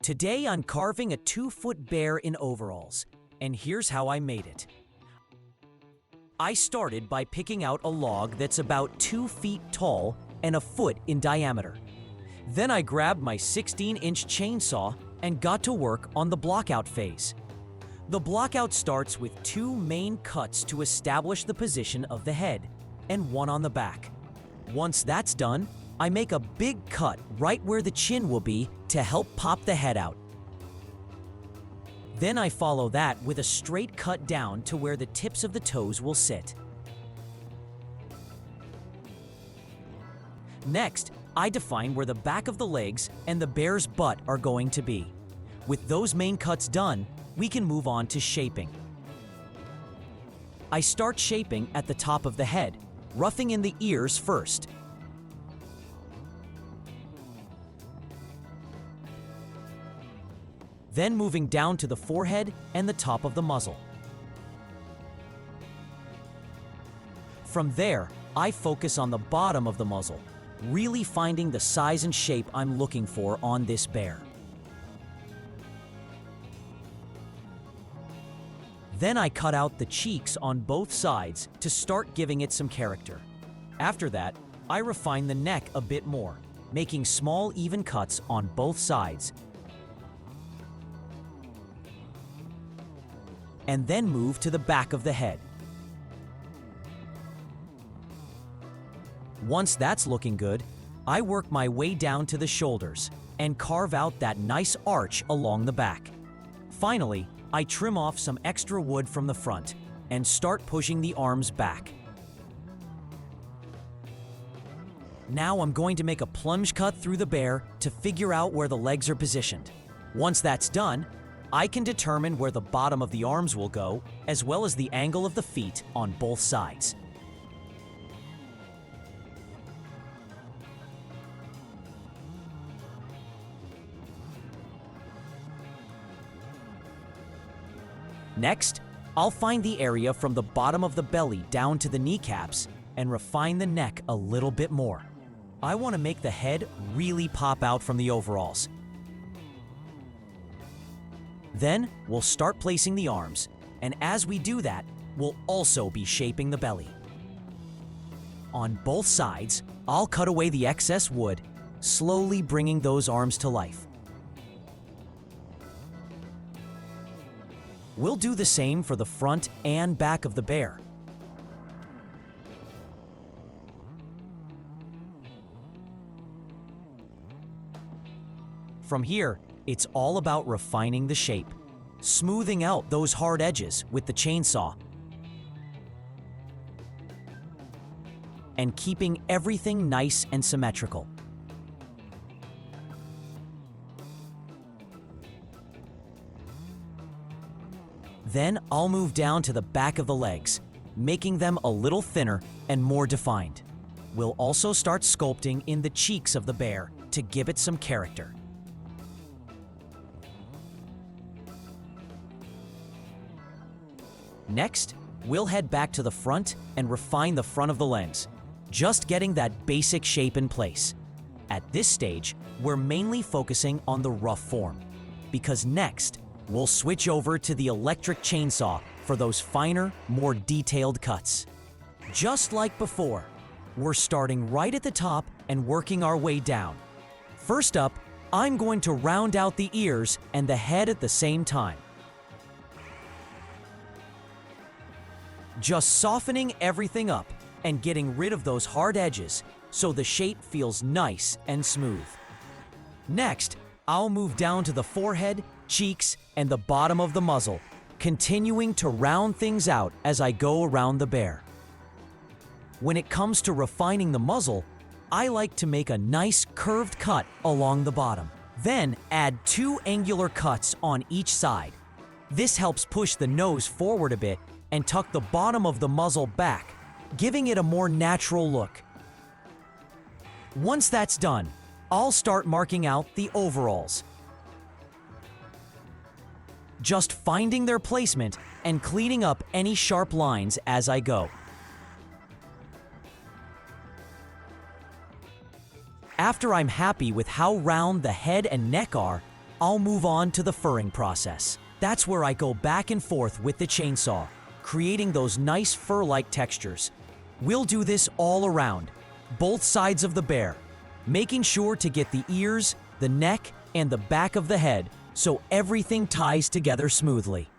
Today I'm carving a 2-foot bear in overalls, and here's how I made it. I started by picking out a log that's about 2 feet tall and a foot in diameter. Then I grabbed my 16-inch chainsaw and got to work on the blockout phase. The blockout starts with 2 main cuts to establish the position of the head, and 1 on the back. Once that's done, I make a big cut right where the chin will be to help pop the head out. Then I follow that with a straight cut down to where the tips of the toes will sit. Next, I define where the back of the legs and the bear's butt are going to be. With those main cuts done, we can move on to shaping. I start shaping at the top of the head, roughing in the ears first. Then moving down to the forehead and the top of the muzzle. From there, I focus on the bottom of the muzzle, really finding the size and shape I'm looking for on this bear. Then I cut out the cheeks on both sides to start giving it some character. After that, I refine the neck a bit more, making small even cuts on both sides, and then move to the back of the head. Once that's looking good, I work my way down to the shoulders and carve out that nice arch along the back. Finally, I trim off some extra wood from the front and start pushing the arms back. Now I'm going to make a plunge cut through the bear to figure out where the legs are positioned. Once that's done, I can determine where the bottom of the arms will go, as well as the angle of the feet on both sides. Next, I'll find the area from the bottom of the belly down to the kneecaps and refine the neck a little bit more. I want to make the head really pop out from the overalls. Then, we'll start placing the arms, and as we do that, we'll also be shaping the belly. On both sides, I'll cut away the excess wood, slowly bringing those arms to life. We'll do the same for the front and back of the bear. From here, it's all about refining the shape, smoothing out those hard edges with the chainsaw, and keeping everything nice and symmetrical. Then I'll move down to the back of the legs, making them a little thinner and more defined. We'll also start sculpting in the cheeks of the bear to give it some character. Next, we'll head back to the front and refine the front of the lens, just getting that basic shape in place. At this stage, we're mainly focusing on the rough form, because next, we'll switch over to the electric chainsaw for those finer, more detailed cuts. Just like before, we're starting right at the top and working our way down. First up, I'm going to round out the ears and the head at the same time. Just softening everything up and getting rid of those hard edges so the shape feels nice and smooth. Next, I'll move down to the forehead, cheeks, and the bottom of the muzzle, continuing to round things out as I go around the bear. When it comes to refining the muzzle, I like to make a nice curved cut along the bottom. Then add 2 angular cuts on each side. This helps push the nose forward a bit and tuck the bottom of the muzzle back, giving it a more natural look. Once that's done, I'll start marking out the overalls, just finding their placement and cleaning up any sharp lines as I go. After I'm happy with how round the head and neck are, I'll move on to the furring process. That's where I go back and forth with the chainsaw, creating those nice fur-like textures. We'll do this all around, both sides of the bear, making sure to get the ears, the neck, and the back of the head so everything ties together smoothly.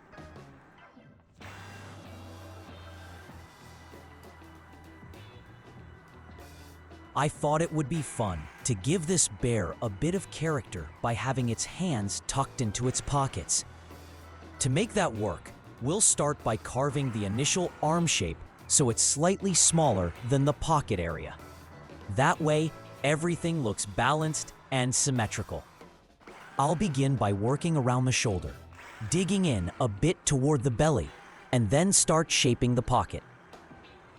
I thought it would be fun to give this bear a bit of character by having its hands tucked into its pockets. To make that work, we'll start by carving the initial arm shape so it's slightly smaller than the pocket area. That way, everything looks balanced and symmetrical. I'll begin by working around the shoulder, digging in a bit toward the belly, and then start shaping the pocket.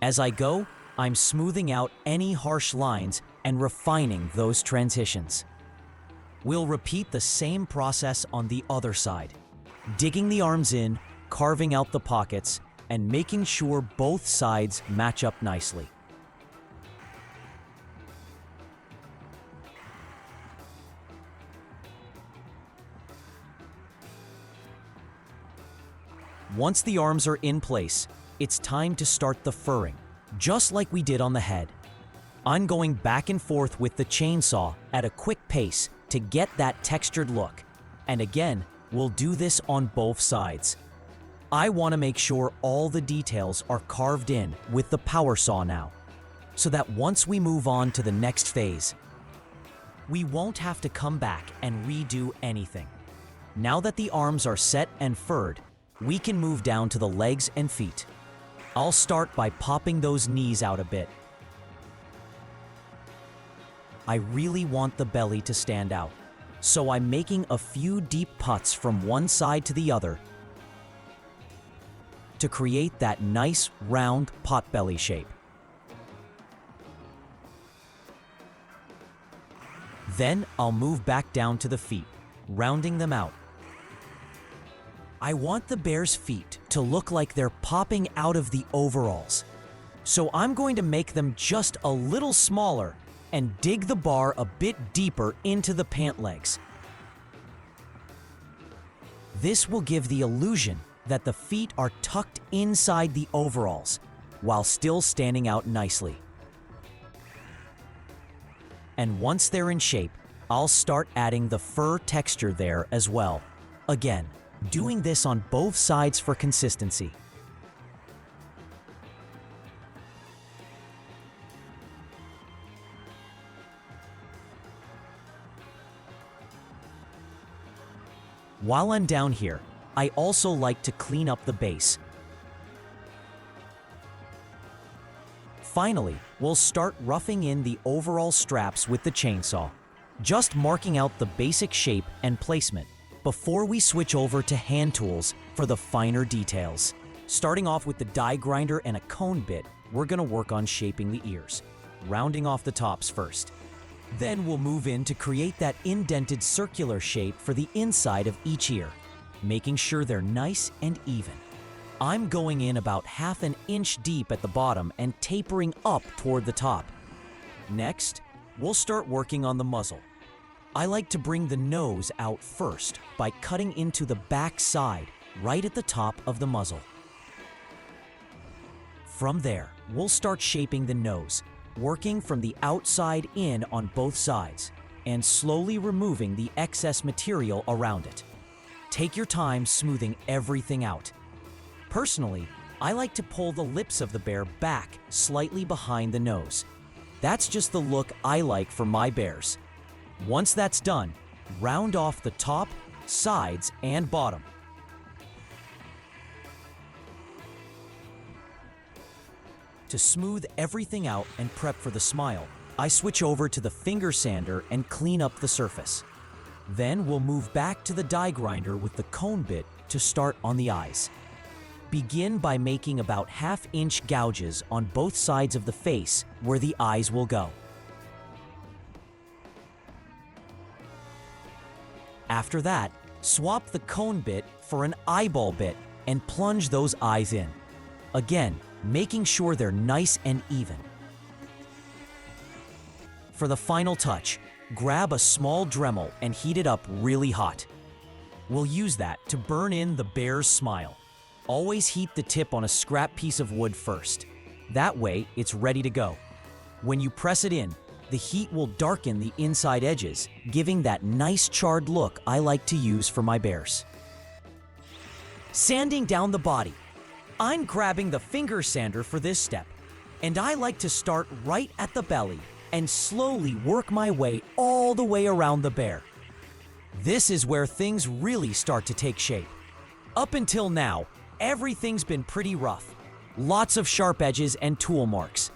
As I go, I'm smoothing out any harsh lines and refining those transitions. We'll repeat the same process on the other side, digging the arms in, carving out the pockets, and making sure both sides match up nicely. Once the arms are in place, it's time to start the furring, just like we did on the head. I'm going back and forth with the chainsaw at a quick pace to get that textured look. And again, we'll do this on both sides. I want to make sure all the details are carved in with the power saw now, so that once we move on to the next phase, we won't have to come back and redo anything. Now that the arms are set and furred, we can move down to the legs and feet. I'll start by popping those knees out a bit. I really want the belly to stand out, so I'm making a few deep putts from one side to the other to create that nice round potbelly shape. Then I'll move back down to the feet, rounding them out. I want the bear's feet to look like they're popping out of the overalls, so I'm going to make them just a little smaller and dig the bar a bit deeper into the pant legs. This will give the illusion that the feet are tucked inside the overalls while still standing out nicely. And once they're in shape, I'll start adding the fur texture there as well. Again, doing this on both sides for consistency. While I'm down here, I also like to clean up the base. Finally, we'll start roughing in the overall straps with the chainsaw, just marking out the basic shape and placement before we switch over to hand tools for the finer details. Starting off with the die grinder and a cone bit, we're gonna work on shaping the ears, rounding off the tops first. Then we'll move in to create that indented circular shape for the inside of each ear, making sure they're nice and even. I'm going in about 1/2 inch deep at the bottom and tapering up toward the top. Next, we'll start working on the muzzle. I like to bring the nose out first by cutting into the back side, right at the top of the muzzle. From there, we'll start shaping the nose, working from the outside in on both sides, and slowly removing the excess material around it. Take your time smoothing everything out. Personally, I like to pull the lips of the bear back slightly behind the nose. That's just the look I like for my bears. Once that's done, round off the top, sides, and bottom. To smooth everything out and prep for the smile, I switch over to the finger sander and clean up the surface. Then we'll move back to the die grinder with the cone bit to start on the eyes. Begin by making about 1/2 inch gouges on both sides of the face where the eyes will go. After that, swap the cone bit for an eyeball bit and plunge those eyes in. Again, making sure they're nice and even. For the final touch, grab a small Dremel and heat it up really hot. We'll use that to burn in the bear's smile. Always heat the tip on a scrap piece of wood first. That way, it's ready to go. When you press it in, the heat will darken the inside edges, giving that nice charred look I like to use for my bears. Sanding down the body. I'm grabbing the finger sander for this step, and I like to start right at the belly and slowly work my way all the way around the bear. This is where things really start to take shape. Up until now, everything's been pretty rough. Lots of sharp edges and tool marks.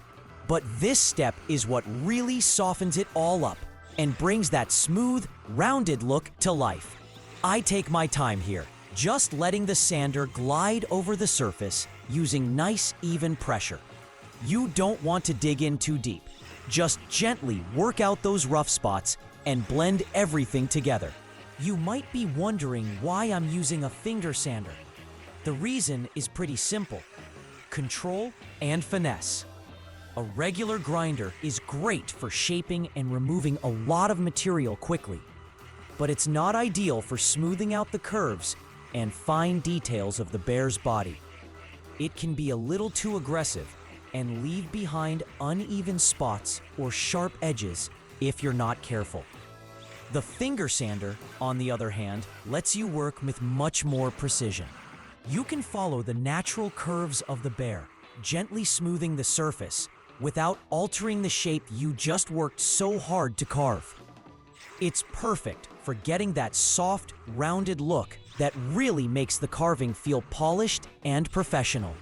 But this step is what really softens it all up and brings that smooth, rounded look to life. I take my time here, just letting the sander glide over the surface using nice, even pressure. You don't want to dig in too deep. Just gently work out those rough spots and blend everything together. You might be wondering why I'm using a finger sander. The reason is pretty simple: control and finesse. A regular grinder is great for shaping and removing a lot of material quickly, but it's not ideal for smoothing out the curves and fine details of the bear's body. It can be a little too aggressive and leave behind uneven spots or sharp edges if you're not careful. The finger sander, on the other hand, lets you work with much more precision. You can follow the natural curves of the bear, gently smoothing the surface without altering the shape you just worked so hard to carve. It's perfect for getting that soft, rounded look that really makes the carving feel polished and professional.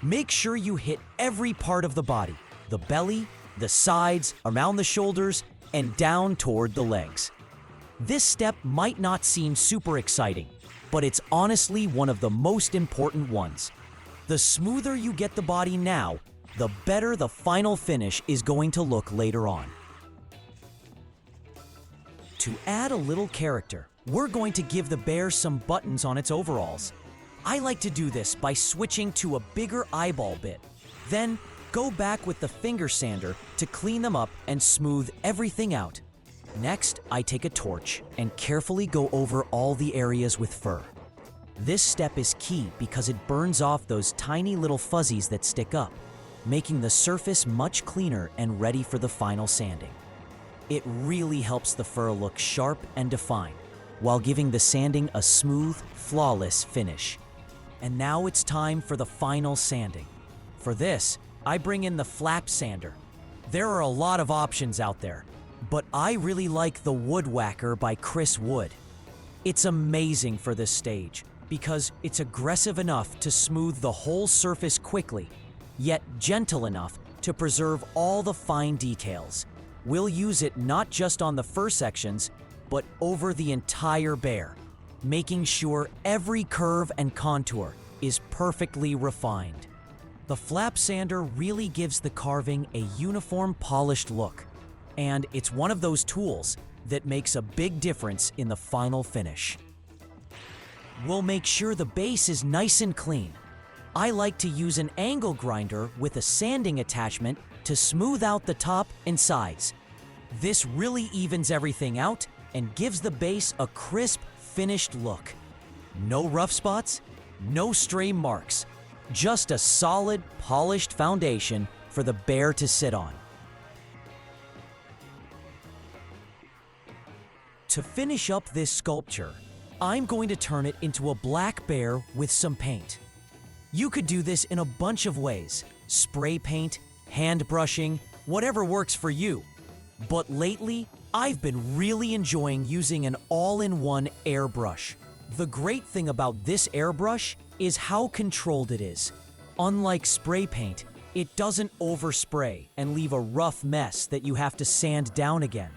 Make sure you hit every part of the body: the belly, the sides, around the shoulders, and down toward the legs. This step might not seem super exciting, but it's honestly one of the most important ones. The smoother you get the body now, the better the final finish is going to look later on. To add a little character, we're going to give the bear some buttons on its overalls. I like to do this by switching to a bigger eyeball bit. Then go back with the finger sander to clean them up and smooth everything out. Next, I take a torch and carefully go over all the areas with fur. This step is key because it burns off those tiny little fuzzies that stick up, making the surface much cleaner and ready for the final sanding. It really helps the fur look sharp and defined, while giving the sanding a smooth, flawless finish. And now it's time for the final sanding. For this, I bring in the flap sander. There are a lot of options out there, but I really like the Wood Whacker by Chris Wood. It's amazing for this stage because it's aggressive enough to smooth the whole surface quickly, yet gentle enough to preserve all the fine details. We'll use it not just on the fur sections, but over the entire bear, making sure every curve and contour is perfectly refined. The flap sander really gives the carving a uniform, polished look, and it's one of those tools that makes a big difference in the final finish. We'll make sure the base is nice and clean. I like to use an angle grinder with a sanding attachment to smooth out the top and sides. This really evens everything out and gives the base a crisp, finished look. No rough spots, no stray marks, just a solid, polished foundation for the bear to sit on. To finish up this sculpture, I'm going to turn it into a black bear with some paint. You could do this in a bunch of ways: spray paint, hand brushing, whatever works for you. But lately, I've been really enjoying using an all-in-one airbrush. The great thing about this airbrush is how controlled it is. Unlike spray paint, it doesn't overspray and leave a rough mess that you have to sand down again.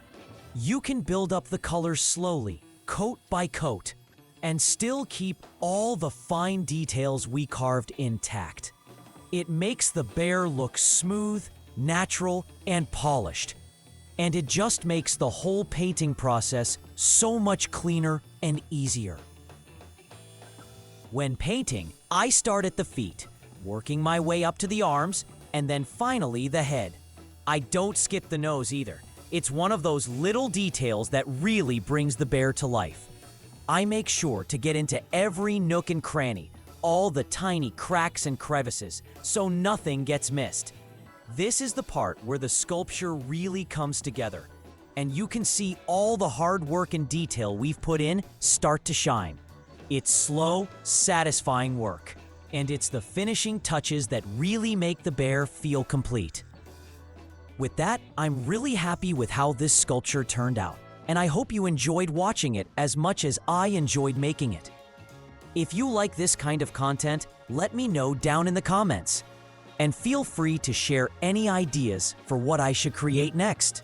You can build up the colors slowly, coat by coat, and still keep all the fine details we carved intact. It makes the bear look smooth, natural, and polished. And it just makes the whole painting process so much cleaner and easier. When painting, I start at the feet, working my way up to the arms, and then finally the head. I don't skip the nose either. It's one of those little details that really brings the bear to life. I make sure to get into every nook and cranny, all the tiny cracks and crevices, so nothing gets missed. This is the part where the sculpture really comes together, and you can see all the hard work and detail we've put in start to shine. It's slow, satisfying work, and it's the finishing touches that really make the bear feel complete. With that, I'm really happy with how this sculpture turned out, and I hope you enjoyed watching it as much as I enjoyed making it. If you like this kind of content, let me know down in the comments. And feel free to share any ideas for what I should create next.